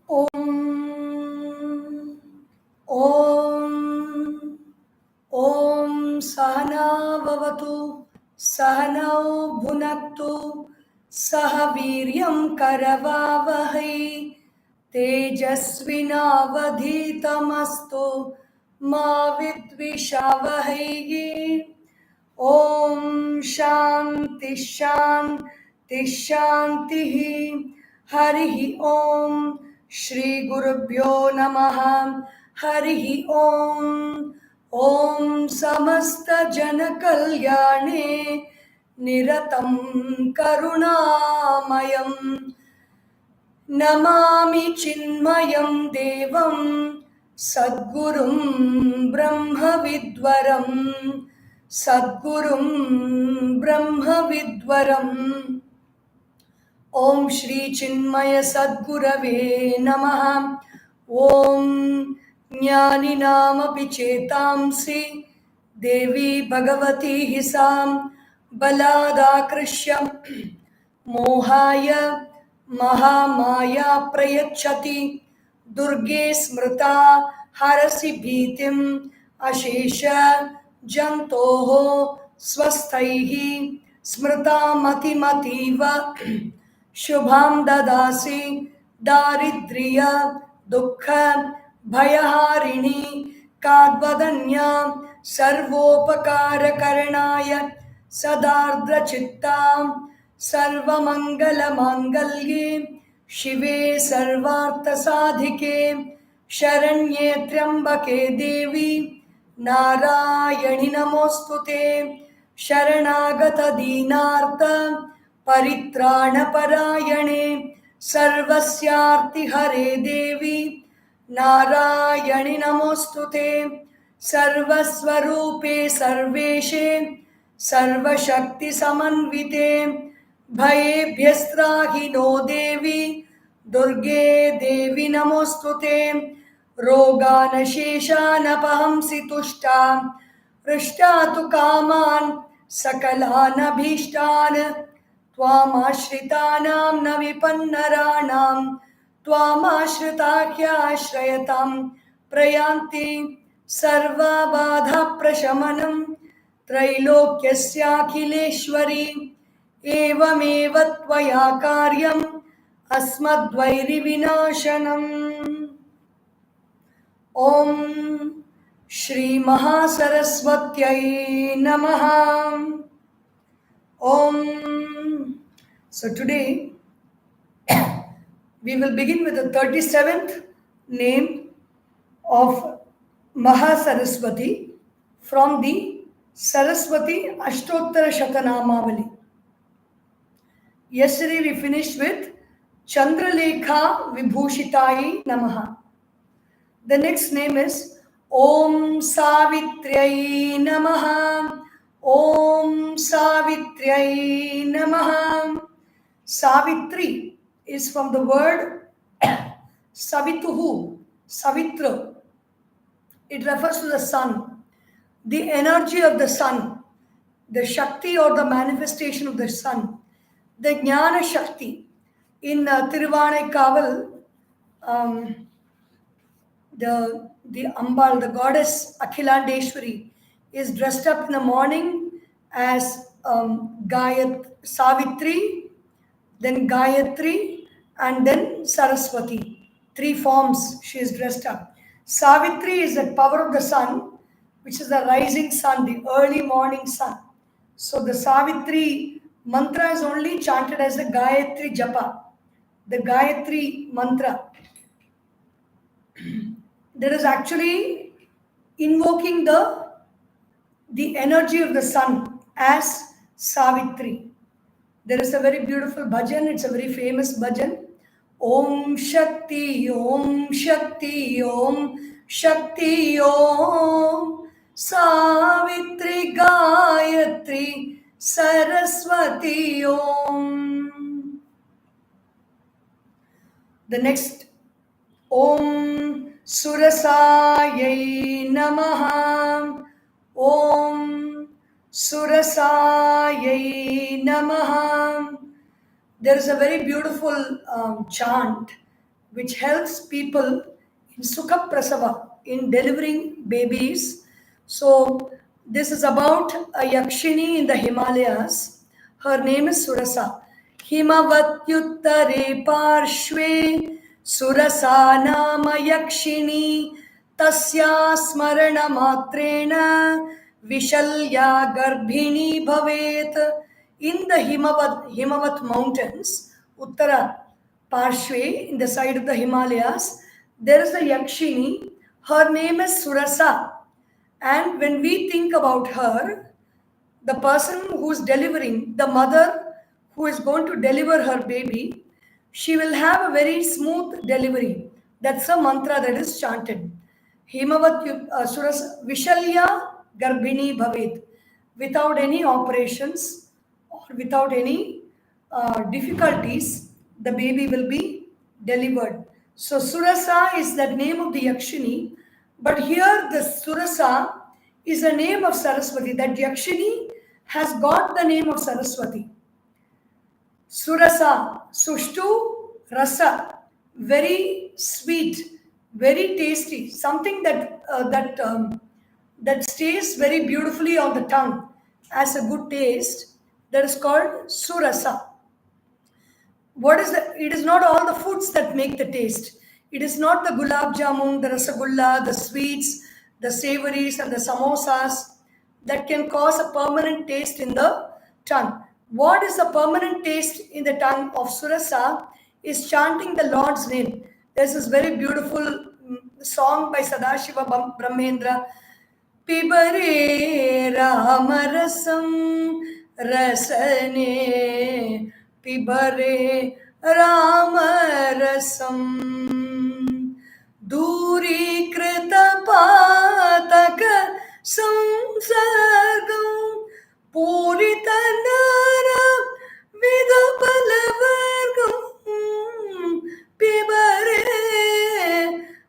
Om Om Om Sahana Vavatu Sahanau Bhunaktu Sahaviryam Karavavahai Tejasvinavadhitamastu Ma Vidvishavahai. Om Shanti Shanti Shanti Harihi Om Shri Gurubhyo Namaha Harihi Om Om Samasta Jana Kalyane Niratam Karunamayam Namami Chinmayam Devam Sadgurum Brahma Vidwaram Sadgurum Brahma Vidwaram. Om Shri Chinmaya Sadgurave Namaha. Om Jnani Chetamsi Devi Bhagavati Hisam Baladakrishyam Mohaya Mahamaya Prayachati Durge Smrta Harasi Bhitim Ashesha Jantoho Swasthaihi Smrta Mati Mativa Shubham Dadasi Daridriya Dukha Bhayaharini Kadvadanya Sarvopakara Karanaya Sadardra Chittam Sarvamangala Mangalye Shive Sarvartha Sadhike Sharanye Trambake Devi Narayani Namostute Sharanagata Dinartha Paritrana Parayane Sarvasyarti Hare Devi Narayani Namostute Sarvaswarupe Sarveshe Sarvashakti Samanvite Bhayebhyastrahi no Devi Durge Devi Namostute Rogana Sheshana Pahamsi Tushta Rishtatu Kaman Sakalana Bhishtan Twamashritanam Navipannaraanam Twamashritakya Prayanti Sarva Badha Prashamanam Trailokyasyakhileshwari Evamevat Tvaya Karyam Asmadvairi Vinashanam. Om Shri Mahasaraswatyai Namaha. Om. So today we will begin with the 37th name of Mahasaraswati from the Saraswati Ashtottara Shata Namavali. Yesterday we finished with Chandralekha Vibhushitai Namaha. The next name is Om Savitriai Namaha. Om Savitriai Namaha. Savitri is from the word Savituhu, Savitra. It refers to the sun, the energy of the sun, the Shakti or the manifestation of the sun, the Jnana Shakti. In Tiruvannaikaval, the Ambal, the goddess Akhilandeshwari, is dressed up in the morning as Savitri, then Gayatri, and then Saraswati. Three forms she is dressed up. Savitri is the power of the sun, which is the rising sun, the early morning sun. So the Savitri mantra is only chanted as the Gayatri Japa, the Gayatri mantra. That is actually invoking the energy of the sun as Savitri. There is a very beautiful bhajan, it's a very famous bhajan. Om Shakti, Om Shakti, Om Shakti, Om Savitri Gayatri Saraswati Om. The next Om Surasayai Namaha. Om Surasayai Namaha. There is a very beautiful chant which helps people in Sukha Prasava, in delivering babies. So, this is about a Yakshini in the Himalayas. Her name is Surasa. Himavatyuttare parshve Surasa nama Yakshini tasya smarana matrena vishalya garbhini bhavet. In the Himavat mountains, Uttara Parshve, in the side of the Himalayas, there is a Yakshini. Her name is Surasa. And when we think about her, the person who's delivering, the mother who is going to deliver her baby, she will have a very smooth delivery. That's a mantra that is chanted. Himavat Suras Vishalya Garbhini Bhavet. Without any operations or without any difficulties, the baby will be delivered. So Surasa is the name of the Yakshini, but here the Surasa is the name of Saraswati. That Yakshini has got the name of Saraswati. Surasa, Sushtu, Rasa, very sweet, very tasty, something that stays very beautifully on the tongue as a good taste. That is called Surasa. What is the? It is not all the foods that make the taste. It is not the gulab jamun, the rasagulla, the sweets, the savories, and the samosas that can cause a permanent taste in the tongue. What is the permanent taste in the tongue of Surasa is chanting the Lord's name. There's this very beautiful song by Sadashiva Brahmendra. Pibare Ramarasam Rasane Pibare Ramarasam Duri Krita Pataka Samsargam Purita Nara Vidapalavargam Pibare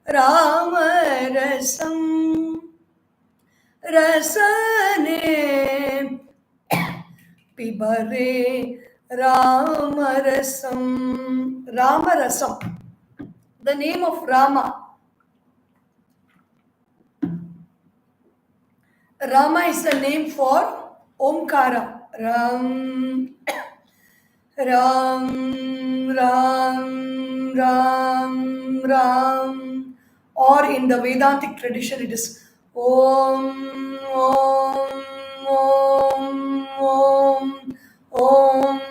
Ramarasam Rasane Pibare Ramarasam. Ramarasam. The name of Rama. Rama is the name for Omkara. Ram, Ram, Ram, Ram, Ram. Or in the Vedantic tradition, it is Om, Om, Om, Om, Om.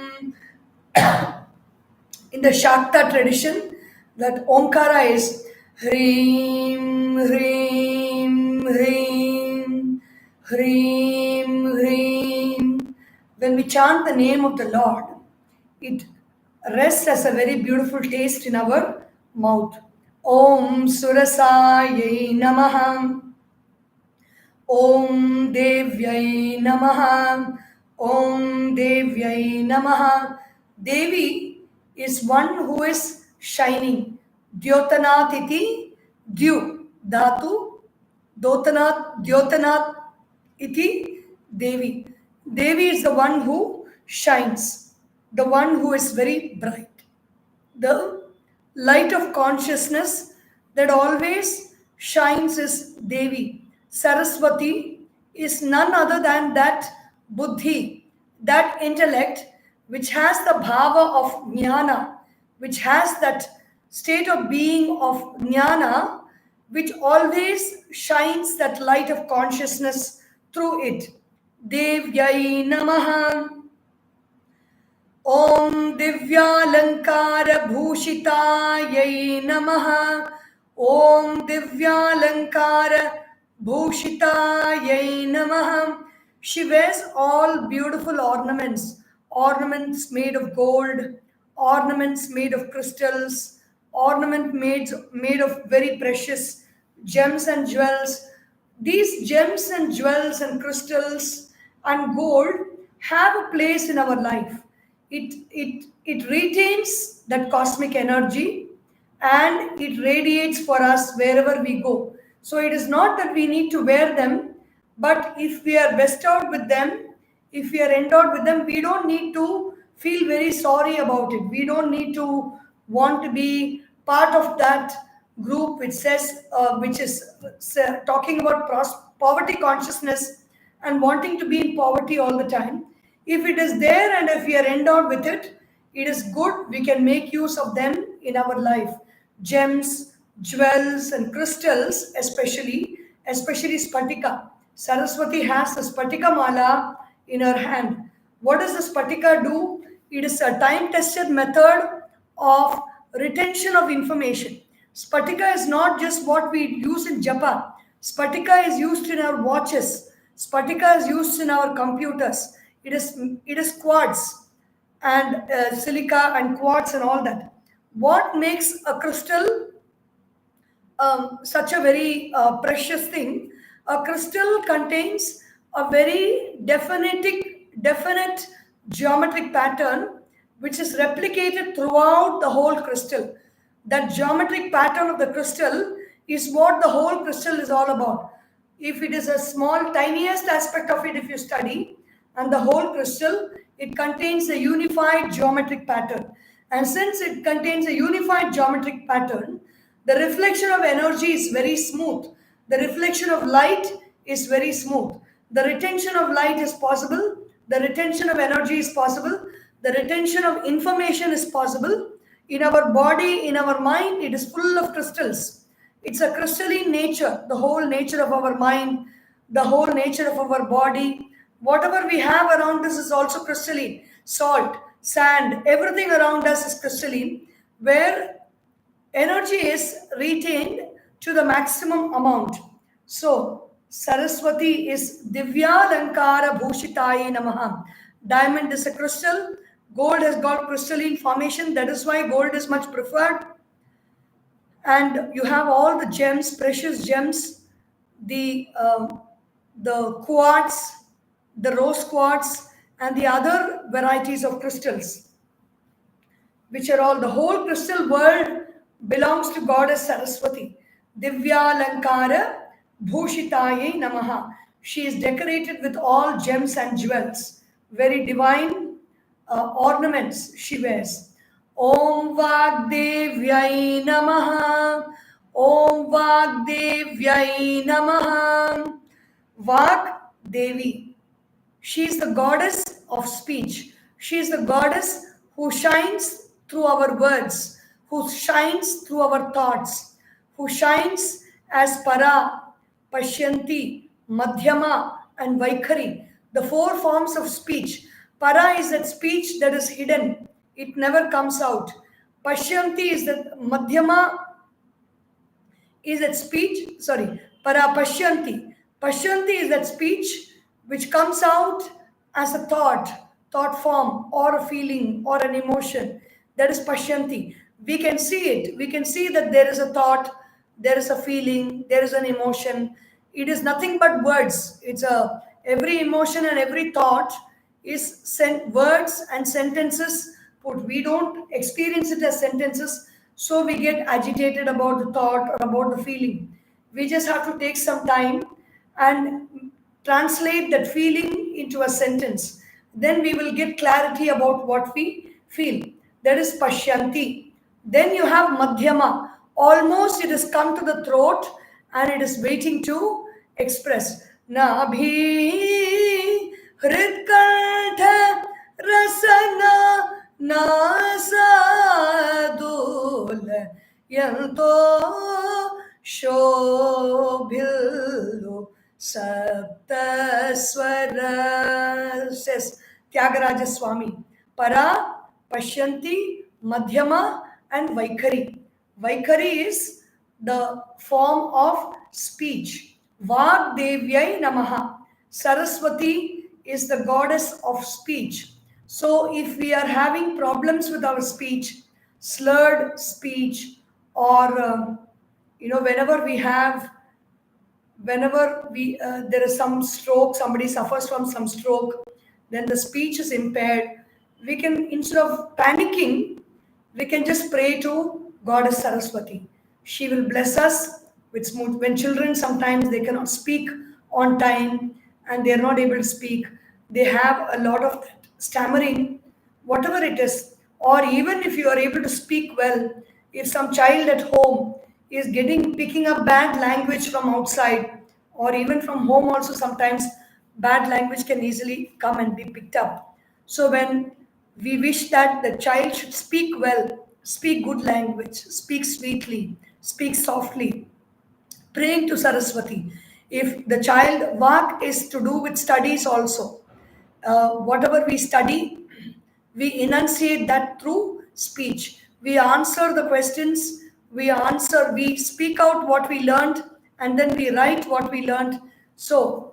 In the Shata tradition, that Omkara is Hrim, Hrim, Hrim, Hrim, Hrim. When we chant the name of the Lord, it rests as a very beautiful taste in our mouth. Om Surasayai Namaha. Om Devyai Namaha. Om Devyai Namaha. Devi is one who is shining. Dyotanat iti Dyu. Dhatu. Dyotanat iti Devi. Devi is the one who shines. The one who is very bright. The light of consciousness that always shines is Devi. Saraswati is none other than that buddhi, that intellect which has the bhava of jnana, which has that state of being of jnana, which always shines that light of consciousness through it. Devyai Namaha. Om Divyalankara Bhushitayai Namaha. Om Divyalankara Bhushitayai Namaha. She wears all beautiful ornaments, ornaments made of gold, ornaments made of crystals, made of very precious gems and jewels. These gems and jewels and crystals and gold have a place in our life. It retains that cosmic energy and it radiates for us wherever we go. So it is not that we need to wear them, but if we are bestowed with them, if we are endowed with them, we don't need to feel very sorry about it. We don't need to want to be part of that group which says, which is talking about poverty consciousness and wanting to be in poverty all the time. If it is there and if we are endowed with it, it is good. We can make use of them in our life. Gems, jewels, and crystals, especially Spatika. Saraswati has the Spatika Mala in her hand. What does the Spatika do? It is a time-tested method of retention of information. Spatika is not just what we use in japa. Spatika is used in our watches. Spatika is used in our computers. It is quartz and silica and quartz and all that. What makes a crystal such a very precious thing? A crystal contains a very definite geometric pattern which is replicated throughout the whole crystal. That geometric pattern of the crystal is what the whole crystal is all about. If it is a small, tiniest aspect of it, if you study, and the whole crystal, it contains a unified geometric pattern. And since it contains a unified geometric pattern, the reflection of energy is very smooth. The reflection of light is very smooth. The retention of light is possible. The retention of energy is possible. The retention of information is possible. In our body, in our mind, it is full of crystals. It's a crystalline nature, the whole nature of our mind, the whole nature of our body. Whatever we have around us is also crystalline. Salt, sand, everything around us is crystalline, where energy is retained to the maximum amount. So, Saraswati is Divya Lankara Bhushitaye Namaha. Diamond is a crystal. Gold has got crystalline formation. That is why gold is much preferred. And you have all the gems, precious gems, the quartz, the rose quartz, and the other varieties of crystals, which are all, the whole crystal world belongs to Goddess Saraswati. Divya Lankara Bhushitaye Namaha. She is decorated with all gems and jewels, very divine ornaments she wears. Om Vagdevyai Namaha. Om Vagdevyai Namaha. Vag Devi. She is the goddess of speech. She is the goddess who shines through our words, who shines through our thoughts, who shines as Para, Pashyanti, Madhyama, and Vaikhari, the four forms of speech. Para is that speech that is hidden, it never comes out. Pashyanti is that, Madhyama is that speech, Para Pashyanti. Pashyanti is that speech which comes out as a thought form, or a feeling, or an emotion. That is Pashyanti. We can see it. We can see that there is a thought, there is a feeling, there is an emotion. It is nothing but words. Every emotion and every thought is words and sentences put. We don't experience it as sentences, so we get agitated about the thought or about the feeling. We just have to take some time and translate that feeling into a sentence. Then we will get clarity about what we feel. That is Pashyanti. Then you have Madhyama. Almost it has come to the throat and it is waiting to express. Nabhi Hritkantha Rasana Nasadul Yanto Shobhilu Saptaswara, says Tyagaraja Swami. Para, Pashyanti, Madhyama, and Vaikhari. Vaikhari is the form of speech. Vagdevyai Namaha. Saraswati is the goddess of speech. So if we are having problems with our speech, slurred speech, or whenever there is some stroke, somebody suffers from some stroke, then the speech is impaired, we can, instead of panicking, we can just pray to Goddess Saraswati. She will bless us with smooth. When children, sometimes they cannot speak on time and they are not able to speak, they have a lot of stammering, whatever it is, or even if you are able to speak well, if some child at home is picking up bad language from outside, or even from home also, sometimes bad language can easily come and be picked up. So when we wish that the child should speak well, speak good language, speak sweetly, speak softly, praying to Saraswati. If the child work is to do with studies also, whatever we study, we enunciate that through speech. We answer the questions, we speak out what we learned, and then we write what we learned. So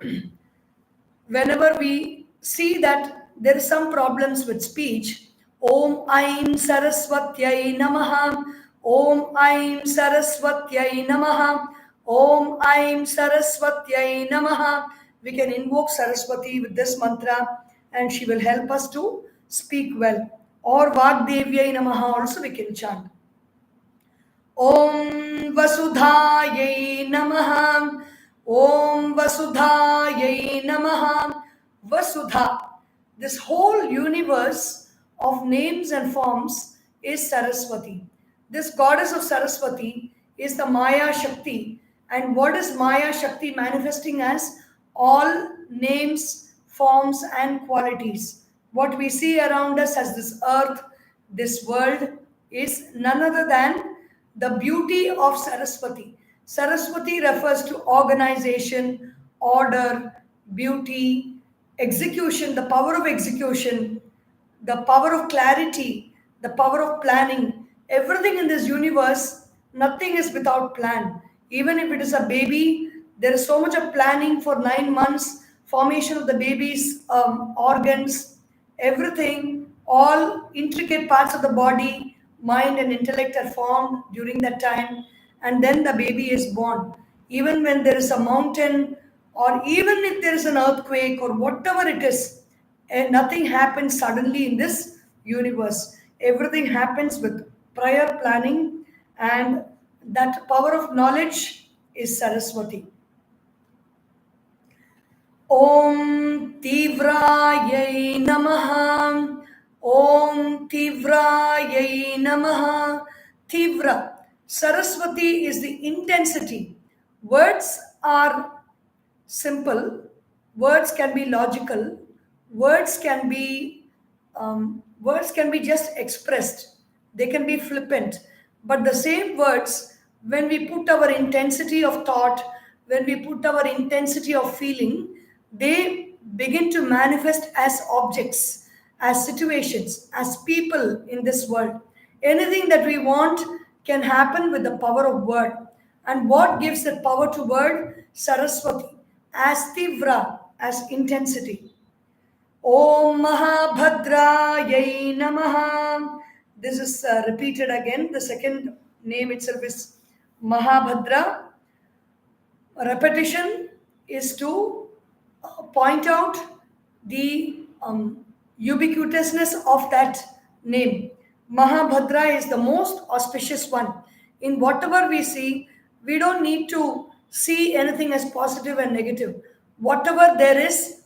whenever we see that there is some problems with speech, Om Aim Saraswatyai Namaha, Om Aim Saraswatyai Namaha, Om Aim Saraswatyai Namaha. We can invoke Saraswati with this mantra and she will help us to speak well. Or Vagdevyai Namaha also we can chant. Om Vasudhayai Namaha. Om Vasudhayai Namaha. Vasudha. This whole universe of names and forms is Saraswati. This goddess of Saraswati is the Maya Shakti. And what is Maya Shakti manifesting as? All names, forms, and qualities. What we see around us as this earth, this world, is none other than the beauty of Saraswati. Saraswati refers to organization, order, beauty, execution, the power of execution, the power of clarity, the power of planning. Everything in this universe, nothing is without plan. Even if it is a baby, there is so much of planning for 9 months, formation of the baby's organs, everything, all intricate parts of the body, mind and intellect are formed during that time, and then the baby is born. Even when there is a mountain, or even if there is an earthquake, or whatever it is, and nothing happens suddenly in this universe. Everything happens with prior planning, and that power of knowledge is Saraswati. Om Tivrayai Namaha. Om Tivrayai Namaha. Tivra. Saraswati is the intensity. Words are simple, words can be logical, words can be just expressed, they can be flippant, but the same words, when we put our intensity of thought, when we put our intensity of feeling, they begin to manifest as objects, as situations, as people in this world. Anything that we want can happen with the power of word. And what gives that power to word? Saraswati, as Tivra, as intensity. Om Mahabhadrayai Namaha. This is repeated again. The second name itself is Mahabhadra. Repetition is to point out the ubiquitousness of that name. Mahabhadra is the most auspicious one. In whatever we see, we don't need to see anything as positive and negative. Whatever there is,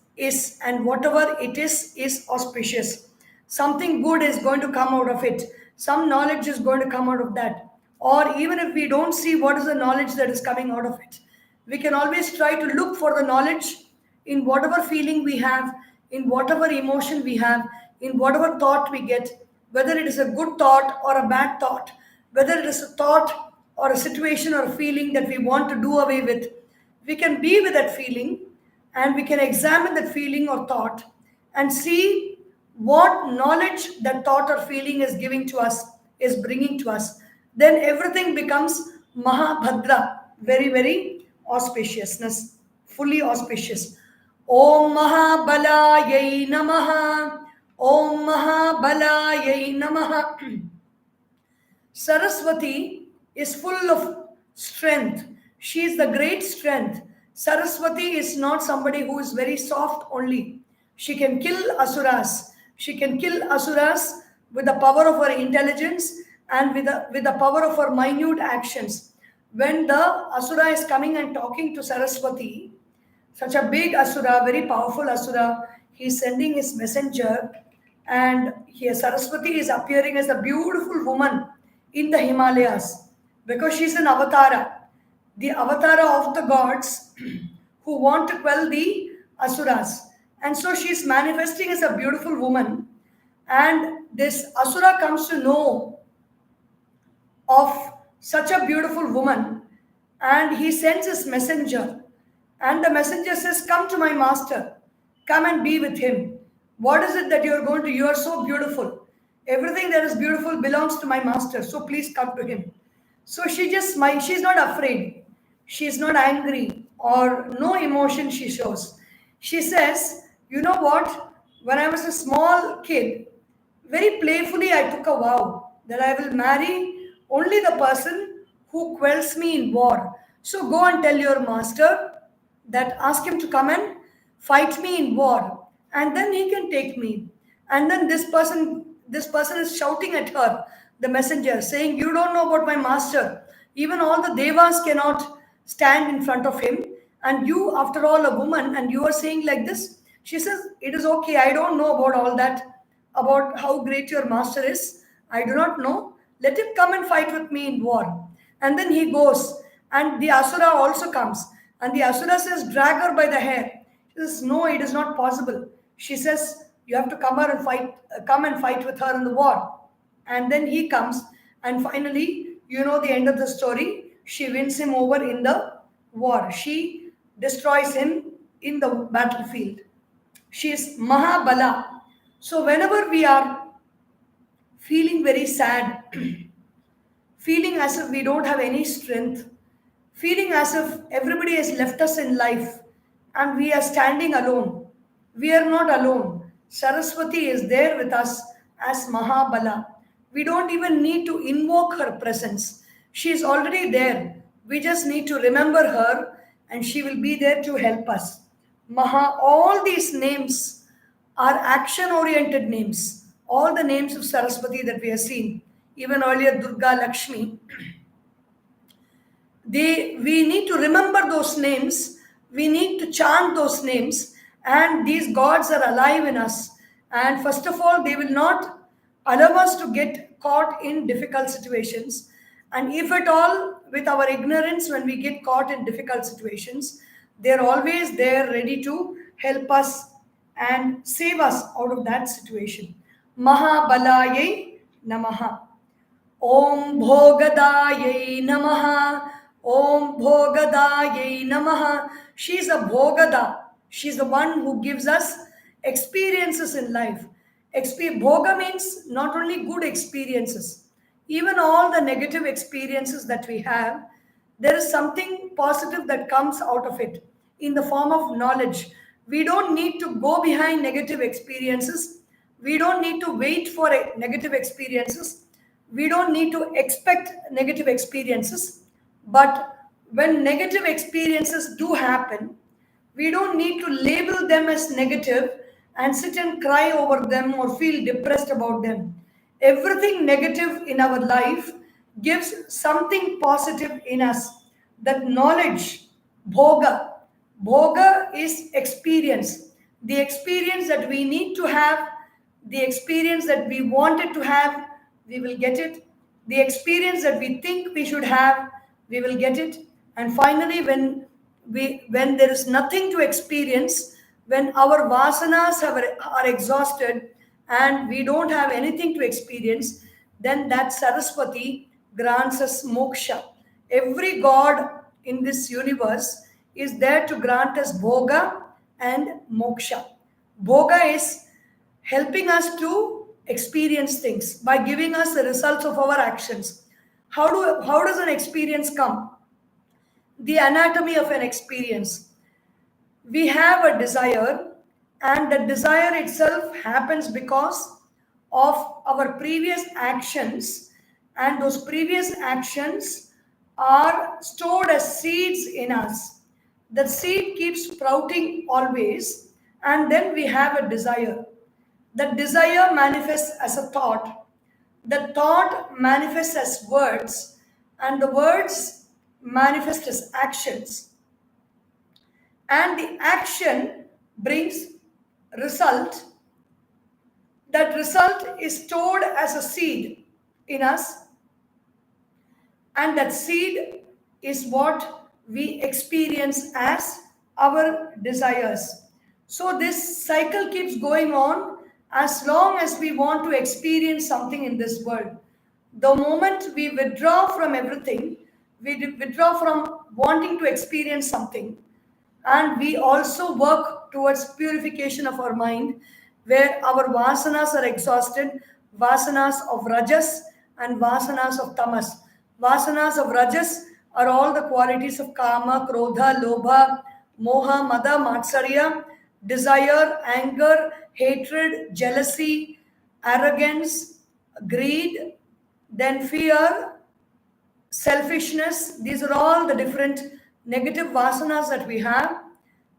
and whatever it is auspicious. Something good is going to come out of it. Some knowledge is going to come out of that. Or even if we don't see what is the knowledge that is coming out of it, we can always try to look for the knowledge in whatever feeling we have, in whatever emotion we have, in whatever thought we get, whether it is a good thought or a bad thought, whether it is a thought or a situation or a feeling that we want to do away with. We can be with that feeling and we can examine that feeling or thought and see what knowledge that thought or feeling is giving to us, is bringing to us. Then everything becomes Mahabhadra, very, very auspiciousness, fully auspicious. Om Mahabalayai Namaha. Om Mahabalayai Namaha. Saraswati is full of strength. She is the great strength. Saraswati is not somebody who is very soft only. She can kill asuras. She can kill asuras with the power of her intelligence and with the power of her minute actions. When the asura is coming and talking to Saraswati, such a big asura, very powerful asura, he is sending his messenger, and here Saraswati is appearing as a beautiful woman in the Himalayas because she's an avatara, the avatara of the gods who want to quell the asuras. And so she's manifesting as a beautiful woman. And this asura comes to know of such a beautiful woman, and he sends his messenger, and the messenger says, come to my master, come and be with him. What is it that you are going to? You are so beautiful, everything that is beautiful belongs to my master, so please come to him. So she just smiles. She's not afraid, she's not angry, or no emotion she shows. She says, you know what, when I was a small kid, very playfully, I took a vow that I will marry only the person who quells me in war. So go and tell your master that ask him to come and fight me in war, and then he can take me. And then this person is shouting at her, the messenger, saying, you don't know about my master. Even all the devas cannot stand in front of him. And you, after all, a woman, and you are saying like this. She says, it is okay. I don't know about all that, about how great your master is. I do not know. Let him come and fight with me in war. And then he goes, and the Asura also comes. And the Asura says, drag her by the hair. She says, no, it is not possible. She says, you have to come and fight with her in the war. And then he comes, and finally, you know the end of the story. She wins him over in the war. She destroys him in the battlefield. She is Mahabala. So whenever we are feeling very sad, feeling as if we don't have any strength, feeling as if everybody has left us in life and we are standing alone, we are not alone. Saraswati is there with us as Mahabala. We don't even need to invoke her presence. She is already there. We just need to remember her, and she will be there to help us. All these names are action oriented names. All the names of Saraswati that we have seen, even earlier Durga, Lakshmi, we need to remember those names, we need to chant those names, and these gods are alive in us. And first of all, they will not allow us to get caught in difficult situations. And if at all, with our ignorance, when we get caught in difficult situations, they're always there ready to help us and save us out of that situation. Mahabalaye Namaha. Om Bhogadayai Namaha. Om Bhogadayai Namaha. She's a Bhogada. She's the one who gives us experiences in life. Bhoga means not only good experiences, even all the negative experiences that we have, there is something positive that comes out of it in the form of knowledge. We don't need to go behind negative experiences. We don't need to wait for negative experiences. We don't need to expect negative experiences. But when negative experiences do happen, we don't need to label them as negative and sit and cry over them or feel depressed about them. Everything negative in our life gives something positive in us. That knowledge, bhoga. Bhoga is experience. The experience that we need to have, the experience that we wanted to have, we will get it. The experience that we think we should have, we will get it. And finally, when there is nothing to experience, when our vasanas are exhausted and we don't have anything to experience, then that Saraswati grants us moksha. Every god in this universe is there to grant us bhoga and moksha. Bhoga is helping us to experience things by giving us the results of our actions. How does an experience come? The anatomy of an experience. We have a desire, and the desire itself happens because of our previous actions, and those previous actions are stored as seeds in us. The seed keeps sprouting always, and then we have a desire. The desire manifests as a thought. The thought manifests as words, and the words manifest as actions. And the action brings result. That result is stored as a seed in us, and that seed is what we experience as our desires. So this cycle keeps going on as long as we want to experience something in this world. The moment we withdraw from everything, we withdraw from wanting to experience something, and we also work towards purification of our mind, where our vasanas are exhausted, vasanas of rajas and vasanas of tamas. Vasanas of rajas are all the qualities of kama, krodha, lobha, moha, mada, matsarya, desire, anger, hatred, jealousy, arrogance, greed, then fear, selfishness. These are all the different negative vasanas that we have.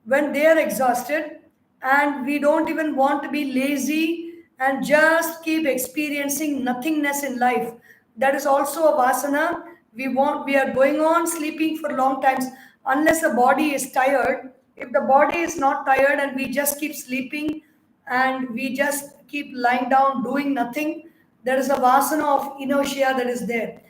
When they are exhausted and we don't even want to be lazy and just keep experiencing nothingness in life, that is also a vasana. We are going on sleeping for long times unless the body is tired. If the body is not tired and we just keep sleeping and we just keep lying down doing nothing, there is a vasana of inertia that is there,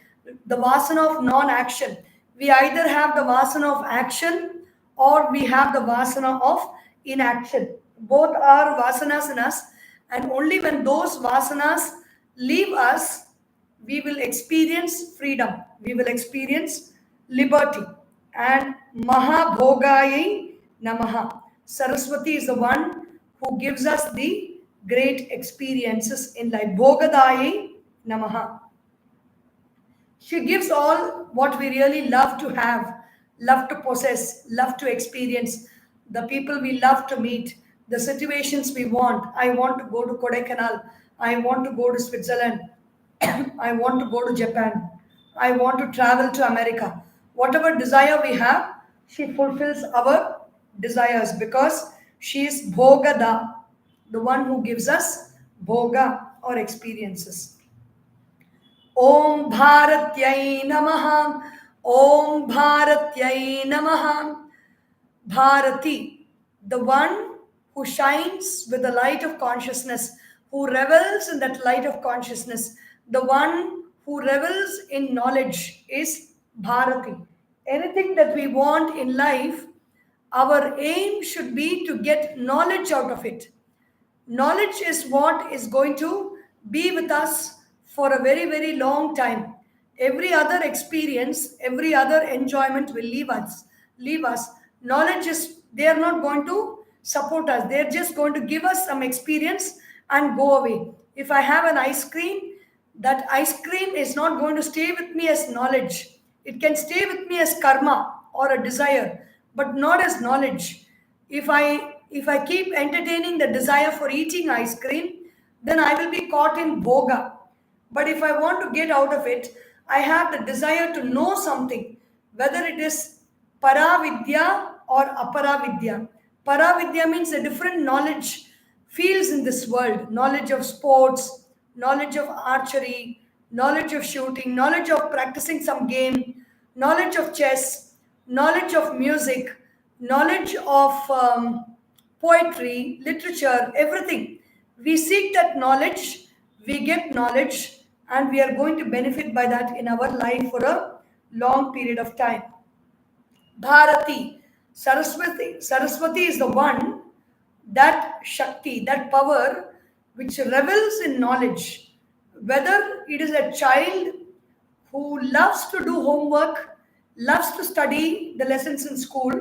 the vasana of non-action. We either have the vasana of action or we have the vasana of inaction. Both are vasanas in us, and only when those vasanas leave us, we will experience freedom, we will experience liberty. And Mahabhogayai Namaha. Saraswati is the one who gives us the great experiences in life. Bhogadayai Namaha. She gives all what we really love to have, love to possess, love to experience, the people we love to meet, the situations we want. I want to go to Kodaikanal. I want to go to Switzerland. I want to go to Japan. I want to travel to America. Whatever desire we have, she fulfills our desires because she is Bhogada, the one who gives us Bhoga or experiences. Om Bharatyai Namaha. Om Bharatyai Namaha. Bharati, the one who shines with the light of consciousness, who revels in that light of consciousness, the one who revels in knowledge is Bharati. Anything that we want in life, our aim should be to get knowledge out of it. Knowledge is what is going to be with us for a very, very long time. Every other experience, every other enjoyment will leave us. Knowledge is, they are not going to support us. They're just going to give us some experience and go away. If I have an ice cream, that ice cream is not going to stay with me as knowledge. It can stay with me as karma or a desire, but not as knowledge. If I keep entertaining the desire for eating ice cream, then I will be caught in bhoga. But if I want to get out of it, I have the desire to know something, whether it is paravidya or aparavidya. Paravidya means a different knowledge fields in this world: knowledge of sports, knowledge of archery, knowledge of shooting, knowledge of practicing some game, knowledge of chess, knowledge of music, knowledge of poetry, literature, everything. We seek that knowledge, we get knowledge, and we are going to benefit by that in our life for a long period of time. Bharati, Saraswati is the one, that Shakti, that power which revels in knowledge. Whether it is a child who loves to do homework, loves to study the lessons in school,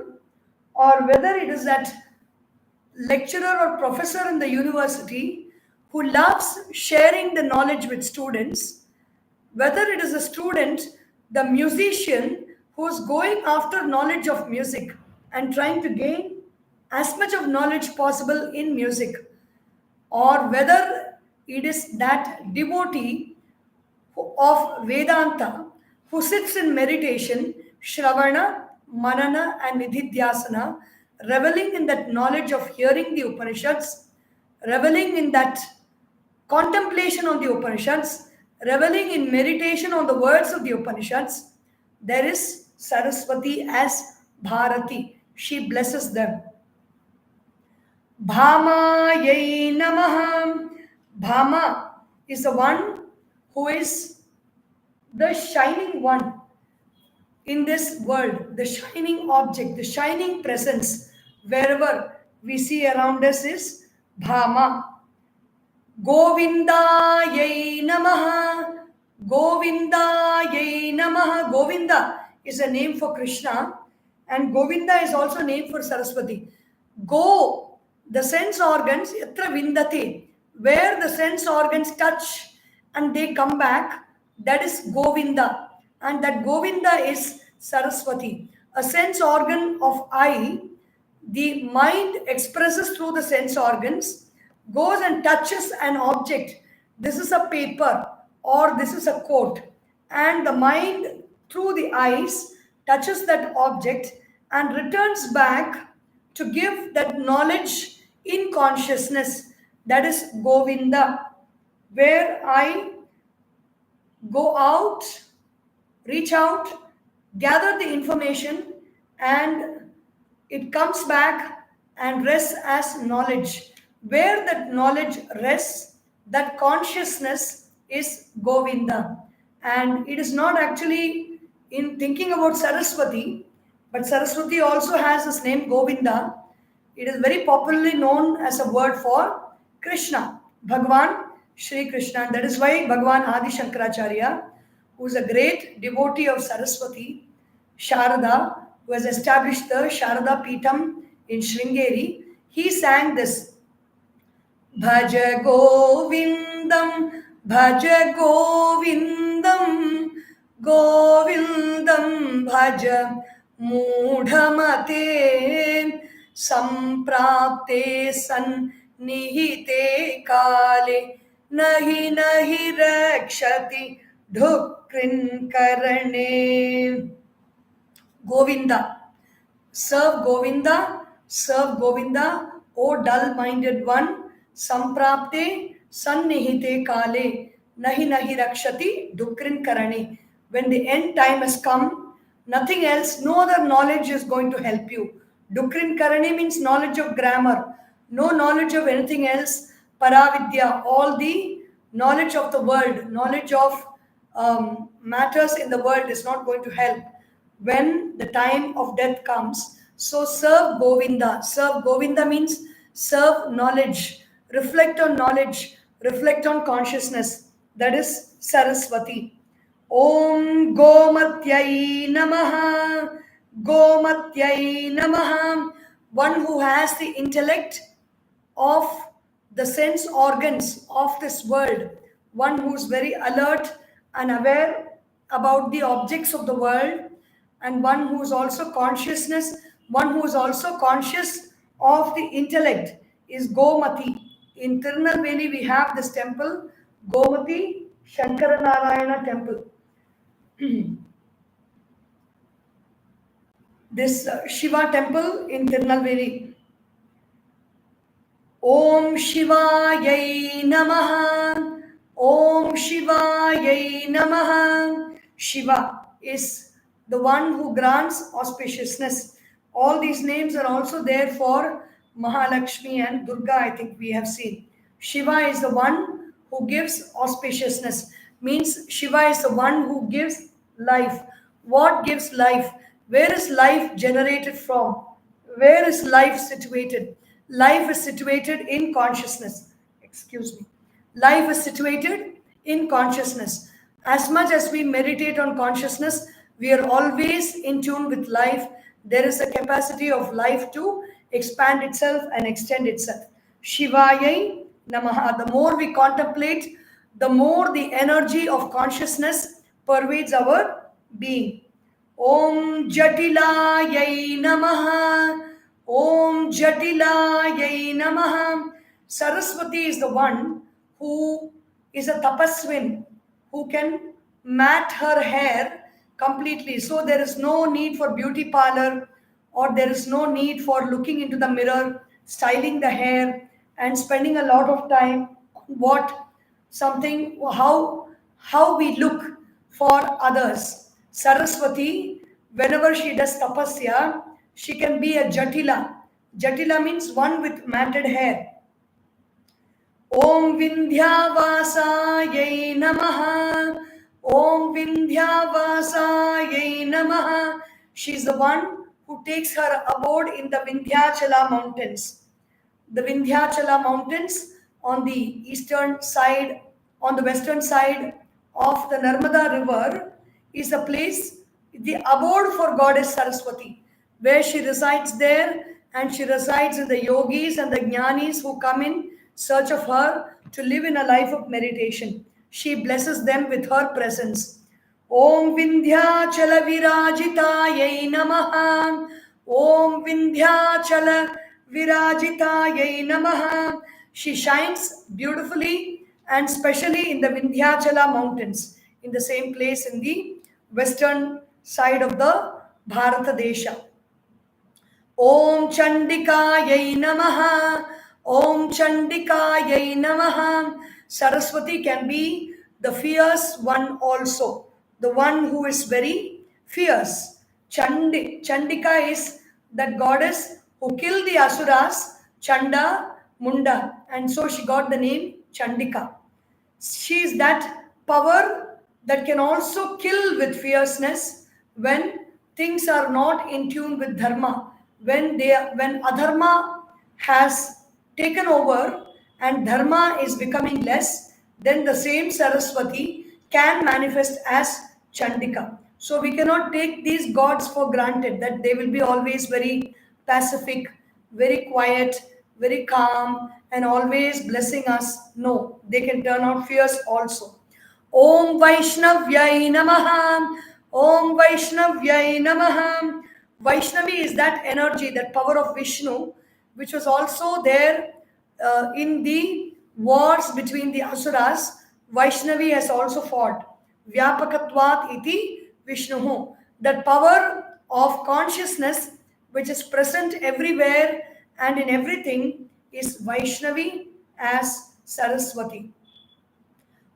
or whether it is that lecturer or professor in the university who loves sharing the knowledge with students, whether it is a student, the musician who's going after knowledge of music and trying to gain as much of knowledge possible in music, or whether it is that devotee of Vedanta who sits in meditation, Shravana, Manana, and Nididhyasana, reveling in that knowledge of hearing the Upanishads, reveling in that contemplation on the Upanishads, reveling in meditation on the words of the Upanishads, there is Saraswati as Bharati. She blesses them. Bhamayai Namaha. Bhama is the one who is the shining one. in this world, the shining object, the shining presence, wherever we see around us is Bhama. Govindayai Namaha. Govindayai Namaha. Govinda is a name for Krishna, and Govinda is also named for Saraswati. Go, the sense organs, yatra vindati, where the sense organs touch and they come back, that is Govinda. And that Govinda is Saraswati. A sense organ of eye, the mind expresses through the sense organs, goes and touches an object. This is a paper or this is a coat. And the mind, through the eyes, touches that object and returns back to give that knowledge in consciousness. That is Govinda, where I go out, reach out, gather the information, and it comes back and rests as knowledge. Where that knowledge rests, that consciousness is Govinda. And it is not actually in thinking about Saraswati, but Saraswati also has this name Govinda. It is very popularly known as a word for Krishna, Bhagwan Shri Krishna. That is why Bhagwan Adi Shankaracharya, who is a great devotee of Saraswati, Sharada, who has established the Sharada Peetham in Sringeri, he sang this Bhaja Govindam, Bhaja Govindam, Govindam Bhaja Mudhamate Samprapte Sannihite Kale Nahi Nahi Rakshati Dhukrin Karane. Govinda. Serve Govinda, serve Govinda, O dull-minded one. Samprapte sannihite kale, nahi nahi rakshati dukrin karani. When the end time has come, nothing else, no other knowledge is going to help you. Dukrin karani means knowledge of grammar, no knowledge of anything else. Paravidya, all the knowledge of the world, knowledge of matters in the world is not going to help when the time of death comes. So serve Govinda. Serve Govinda means serve knowledge, reflect on knowledge, reflect on consciousness. That is Saraswati. Om Gomatyai Namaha. Gomatyai Namaha. One who has the intellect of the sense organs of this world, one who's very alert and aware about the objects of the world, and one who's also consciousness, one who's also conscious of the intellect is Gomati. In Tirunelveli we have this temple, Gomati Shankaranarayana temple. This Shiva temple in Tirunelveli. Om Shivayai Namaha. Om Shivayai Namaha. Shiva is the one who grants auspiciousness. All these names are also there for Mahalakshmi and Durga, I think we have seen. Shiva is the one who gives auspiciousness. Means Shiva is the one who gives life. What gives life? Where is life generated from? Where is life situated? Life is situated in consciousness. Excuse me. Life is situated in consciousness. As much as we meditate on consciousness, we are always in tune with life. There is a capacity of life to expand itself and extend itself. Shivayai Namaha. The more we contemplate, the more the energy of consciousness pervades our being. Om Jatilayai Namaha. Om Jatilayai Namaha. Saraswati is the one who is a tapaswin, who can mat her hair completely. So there is no need for beauty parlor, or there is no need for looking into the mirror, styling the hair and spending a lot of time on what something, how we look for others. Saraswati, whenever she does tapasya, she can be a Jatila. Jatila means one with matted hair. Om Vindhyavasayai Namaha. Om Vindhyavasayai Namaha. She is the one who takes her abode in the Vindhyachala mountains. The Vindhyachala mountains on the eastern side, on the western side of the Narmada river is a place, the abode for goddess Saraswati, where she resides there, and she resides in the yogis and the jnanis who come in search of her to live in a life of meditation. She blesses them with her presence. Om Vindhyachala Virajitayai Namaha. Om Vindhyachala Virajitayai Namaha. She shines beautifully and specially in the Vindhyachala mountains, in the same place in the western side of the Bharata Desha. Om Chandikayai Namaha. Om Chandikayai Namaha. Saraswati can be the fierce one also, the one who is very fierce. Chandika is that goddess who killed the Asuras, Chanda, Munda, and so she got the name Chandika. She is that power that can also kill with fierceness when things are not in tune with dharma, when adharma has taken over and dharma is becoming less, then the same Saraswati can manifest as Chandika. So we cannot take these gods for granted that they will be always very pacific, very quiet, very calm, and always blessing us. No, they can turn out fierce also. Om Vaishnavyai Namaha. Om Vaishnavyai Namaha. Vaishnavi is that energy, that power of Vishnu, which was also there in the wars between the Asuras. Vaishnavi has also fought. Vyapakatvat iti Vishnuhu. That power of consciousness which is present everywhere and in everything is Vaishnavi as Saraswati.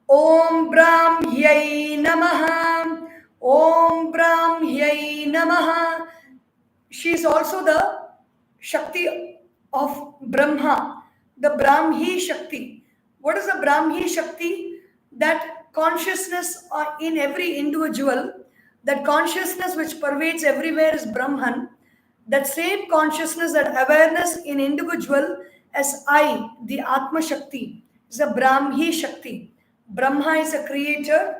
Om Brahmyai Namaha. Om Brahmyai Namaha. She is also the Shakti of Brahma, the Brahmi Shakti. What is the Brahmi Shakti? That consciousness in every individual, that consciousness which pervades everywhere is Brahman. That same consciousness, that awareness in individual as I, the Atma Shakti, is a Brahmi Shakti. Brahma is a creator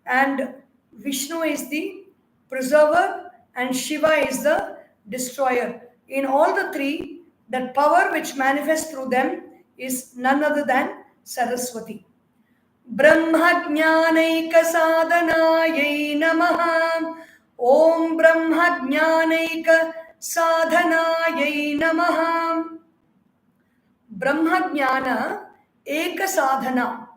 and Vishnu is the preserver and Shiva is the destroyer. In all the three, that power which manifests through them is none other than Saraswati. Brahmajnanaika sadhanayai namaha. Om Brahmajnanaika sadhanayai namaha. Brahmajnana eka sadhana.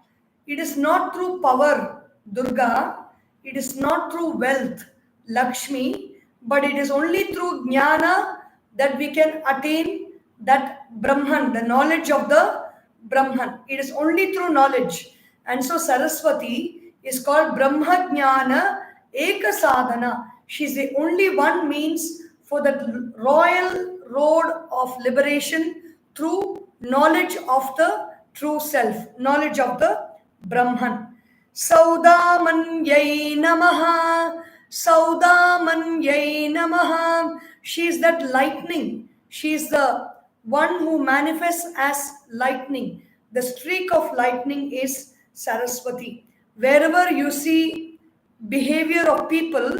It is not through power, Durga. It is not through wealth, Lakshmi, but it is only through jnana that we can attain that Brahman, the knowledge of the Brahman. It is only through knowledge. And so Saraswati is called Brahma Jnana Eka Sadhana. She is the only one means for the royal road of liberation through knowledge of the true self, knowledge of the Brahman. Saudamanyai Namaha. Saudamanyai Namaha. She is that lightning. She is the one who manifests as lightning. The streak of lightning is Saraswati. Wherever you see behavior of people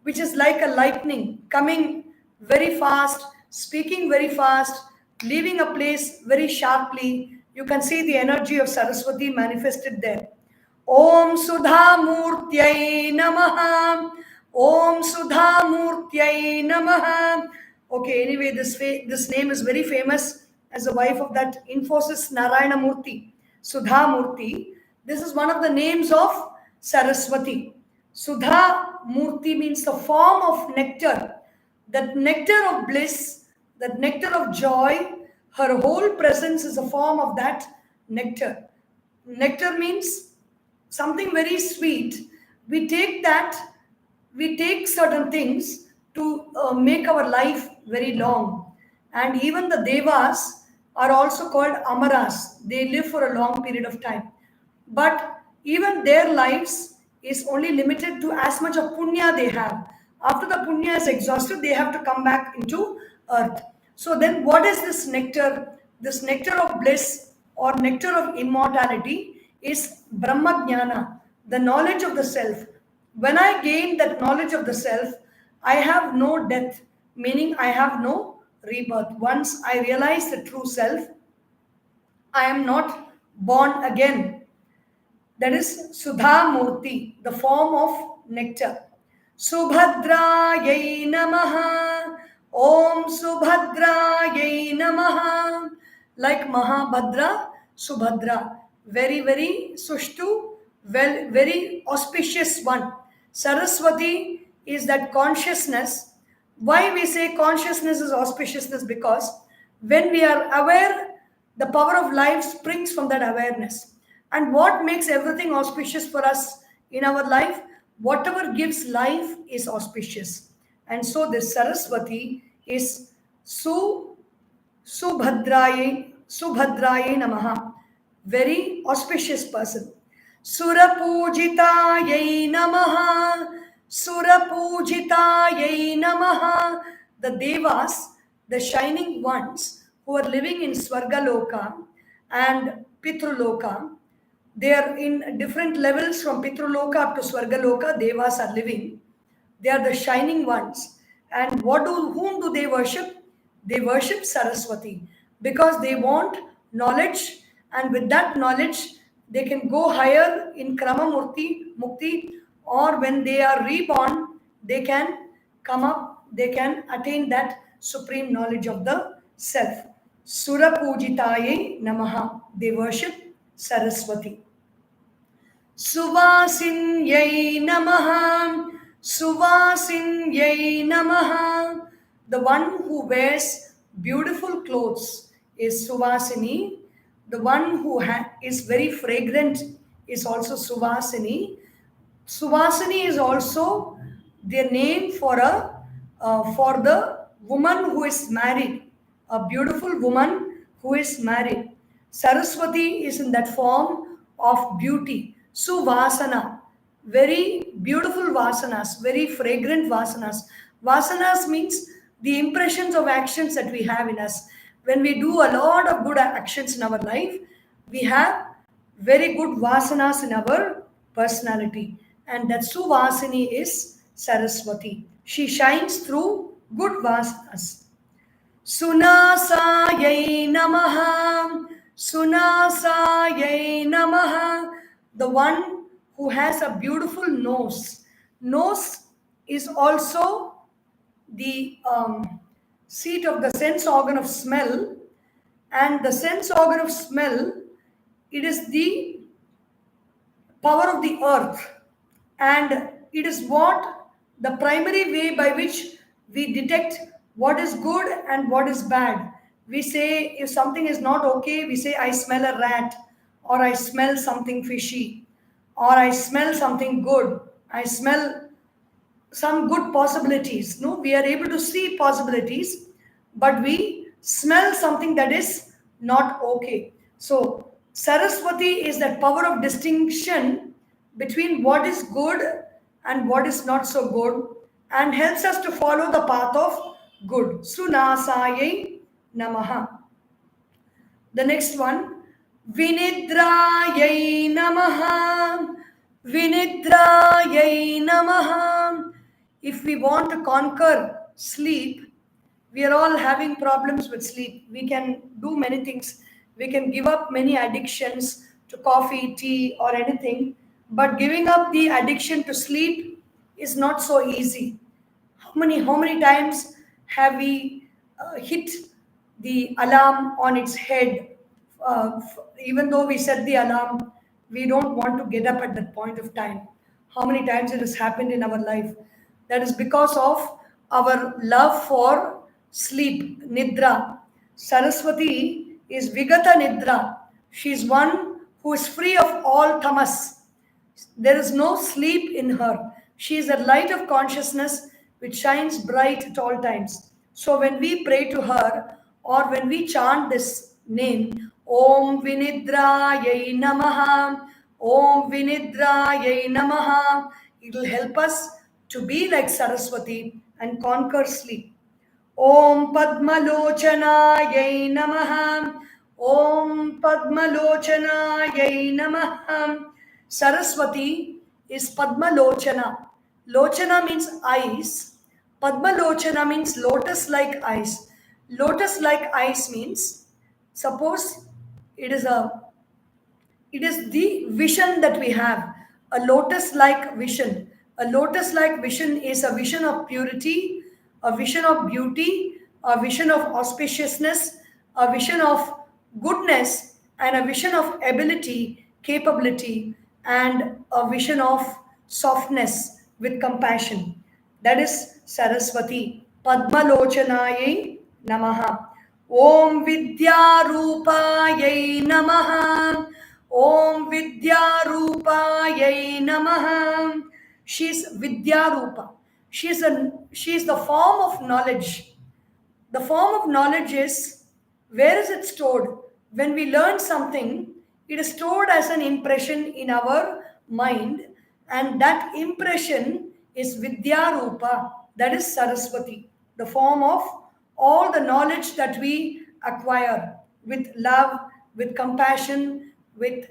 which is like a lightning, coming very fast, speaking very fast, leaving a place very sharply, you can see the energy of Saraswati manifested there. Om Sudha Murtyai Namaha. Om Sudha Murtyai Namaha. Okay, anyway, this name is very famous as the wife of that Infosys Narayana Murthy, Sudha Murthy. This is one of the names of Saraswati. Sudha Murthy means the form of nectar, that nectar of bliss, that nectar of joy. Her whole presence is a form of that nectar. Nectar means something very sweet. We take that, we take certain things to make our life very long. And even the Devas are also called Amaras. They live for a long period of time. But even their lives is only limited to as much of punya they have. After the punya is exhausted, they have to come back into earth. So then what is this nectar? This nectar of bliss or nectar of immortality is Brahmajnana, the knowledge of the self. When I gain that knowledge of the self, I have no death, meaning I have no rebirth. Once I realize the true self, I am not born again. That is Sudha Murti, the form of nectar. Subhadrayai Namaha. Om Subhadrayai Namaha. Like Mahabhadra, Subhadra. Very, very Sushtu, well, very auspicious one. Saraswati is that consciousness. Why we say consciousness is auspiciousness? Because when we are aware, the power of life springs from that awareness. And what makes everything auspicious for us in our life? Whatever gives life is auspicious. And so this Saraswati is Subhadraye Namaha. Very auspicious person. Surapujitaye Namaha. Surapujitaye Namaha. The Devas, the shining ones who are living in Swargaloka and Pitruloka, they are in different levels from Pitruloka up to Swargaloka. Devas are living. They are the shining ones. And whom do they worship? They worship Saraswati because they want knowledge, and with that knowledge, they can go higher in Krama Mukti, or when they are reborn, they can come up, they can attain that supreme knowledge of the self. Sura Pujitaye Namaha. They worship Saraswati. Suvasinyai Namaha. Suvasinyai Namaha. The one who wears beautiful clothes is Suvasini. The one who is very fragrant is also Suvasini. Suvasini is also the name for the woman who is married, a beautiful woman who is married. Saraswati is in that form of beauty. Suvasana, very beautiful vasanas, very fragrant vasanas. Vasanas means the impressions of actions that we have in us. When we do a lot of good actions in our life, we have very good vasanas in our personality. And that Suvasini is Saraswati. She shines through good vasanas. Sunasayai Namaha. Sunasayai Namaha. The one who has a beautiful nose. Nose is also the seat of the sense organ of smell, and the sense organ of smell, it is the power of the earth, and it is what the primary way by which we detect what is good and what is bad. We say if something is not okay, we say I smell a rat, or I smell something fishy, or I smell something good, I smell some good possibilities. No, we are able to see possibilities, but we smell something that is not okay. So Saraswati is that power of distinction between what is good and what is not so good, and helps us to follow the path of good. Sunasayai Namaha. The next one, Vinidrayai Namaha. Vinidrayai Namaha. If we want to conquer sleep, we are all having problems with sleep. We can do many things. We can give up many addictions to coffee, tea, or anything. But giving up the addiction to sleep is not so easy. How many times have we hit the alarm on its head? Even though we set the alarm, we don't want to get up at that point of time. How many times it has happened in our life? That is because of our love for sleep, Nidra. Saraswati is Vigata Nidra. She is one who is free of all tamas. There is no sleep in her. She is a light of consciousness which shines bright at all times. So when we pray to her, or when we chant this name, Om Vinidrayai Namaha, Om Vinidrayai Namaha. It will help us to be like Saraswati and conquer sleep. Om Padmalochanaayai Namaha. Om Padmalochanaayai Namaha. Saraswati is Padmalochana. Lochana means eyes. Padmalochana means lotus-like eyes. Lotus-like eyes means, suppose it is the vision that we have, a lotus like vision. A lotus like vision is a vision of purity, a vision of beauty, a vision of auspiciousness, a vision of goodness, and a vision of ability, capability, and a vision of softness with compassion. That is Saraswati. Padmalochanayai Namaha. Om Vidyarupayai Namaha. Om Vidyarupayai Namaha. She's Vidyarupa. She's the form of knowledge. The form of knowledge is, where is it stored? When we learn something, it is stored as an impression in our mind, and that impression is Vidyarupa, that is Saraswati, the form of all the knowledge that we acquire with love, with compassion, with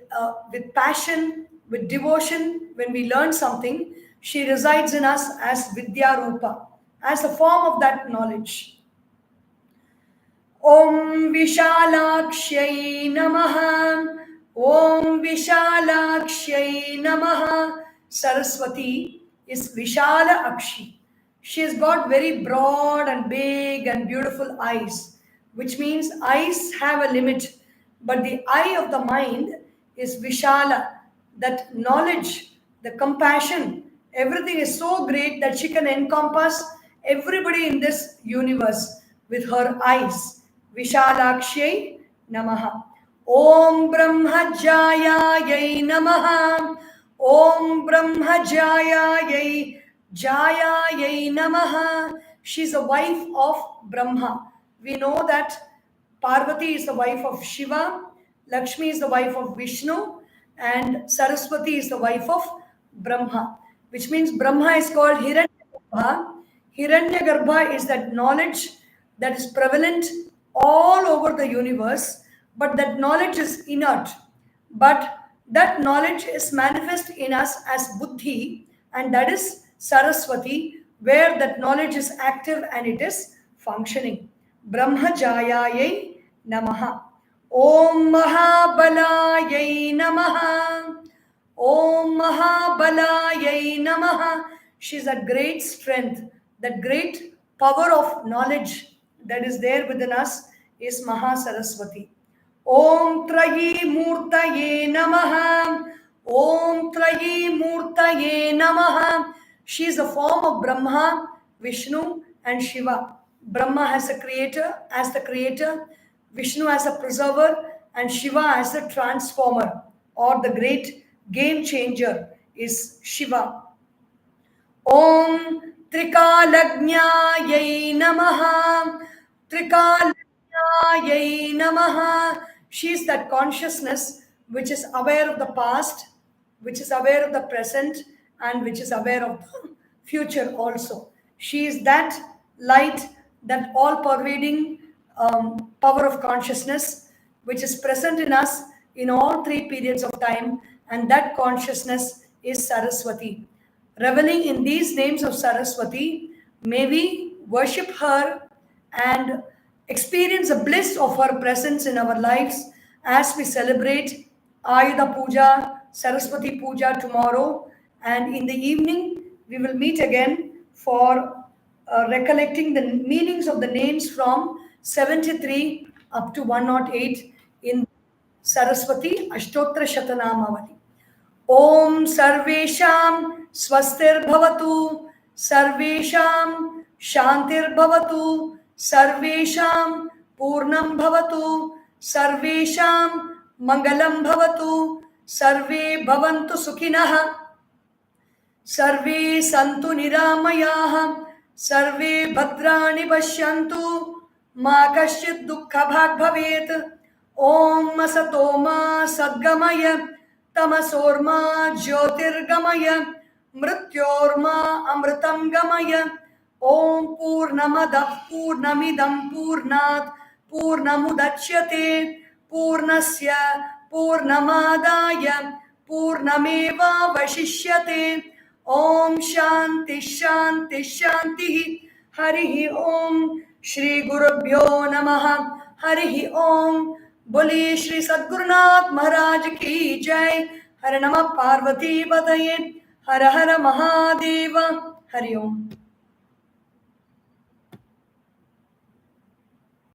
passion, with devotion. When we learn something, she resides in us as Vidyarupa, as a form of that knowledge. Om Vishalakshai Namaha. Om Vishalakshai Namaha. Saraswati is Vishala Akshi. She has got very broad and big and beautiful eyes, which means eyes have a limit, but the eye of the mind is Vishala. That knowledge, the compassion, everything is so great that she can encompass everybody in this universe with her eyes. Vishalakshai Namaha. Om Brahmajayayai Namaha. Om Brahmajayayai Jayayai Namaha. She's a wife of Brahma. We know that Parvati is the wife of Shiva, Lakshmi is the wife of Vishnu, and Saraswati is the wife of Brahma, which means Brahma is called Hiranyagarbha. Hiranyagarbha is that knowledge that is prevalent all over the universe, but that knowledge is inert. But that knowledge is manifest in us as buddhi, and that is Saraswati, where that knowledge is active and it is functioning. Brahmajayayai Namaha. Om Mahabalayai Namaha. Om Mahabalayai Namaha. She's a great strength, that great power of knowledge that is there within us is Mahasaraswati. Om Trayi Murtaye Namaha. Om Trayi Murtaye Namaha. She is a form of Brahma, Vishnu, and Shiva. Brahma as the creator, Vishnu as a preserver, and Shiva as the transformer, or the great game changer is Shiva. Om Trikalagnyayai Namaha. Trikalagnyayai Namaha. She is that consciousness which is aware of the past, which is aware of the present, and which is aware of the future also. She is that light, that all-pervading power of consciousness, which is present in us in all three periods of time, and that consciousness is Saraswati. Reveling in these names of Saraswati, may we worship her and experience the bliss of her presence in our lives as we celebrate Ayuda Puja, Saraswati Puja tomorrow. And in the evening, we will meet again for recollecting the meanings of the names from 73 up to 108 in Saraswati Ashtottara Shata Namavali. Om Sarvesham Swastir Bhavatu, Sarvesham Shantir Bhavatu, Sarvesham Purnam Bhavatu, Sarvesham Mangalam Bhavatu, Sarve Bhavantu Sukhinah, Sarve Santu Niramayah, Sarve Bhadrani Pashyantu, Ma Kaschit Dukkha Bhag Bhavet. Om Asatoma Sadgamaya तमसोर्मा ज्योतिर्गमय मृत्योर्मा अमृतं गमय ओम पूर्णमदः पूर्णमिदं पूर्णात् पूर्णमुदच्यते पूर्णस्य पूर्णमादाय पूर्णमेवावशिष्यते ओम शांति शांति शांति हरि ओम श्री गुरुभ्यो नमः हरि ओम बोलिए श्री सद्गुरुनाथ महाराज की जय हर नमः पार्वती पतये हर हर महादेव हरि ओम।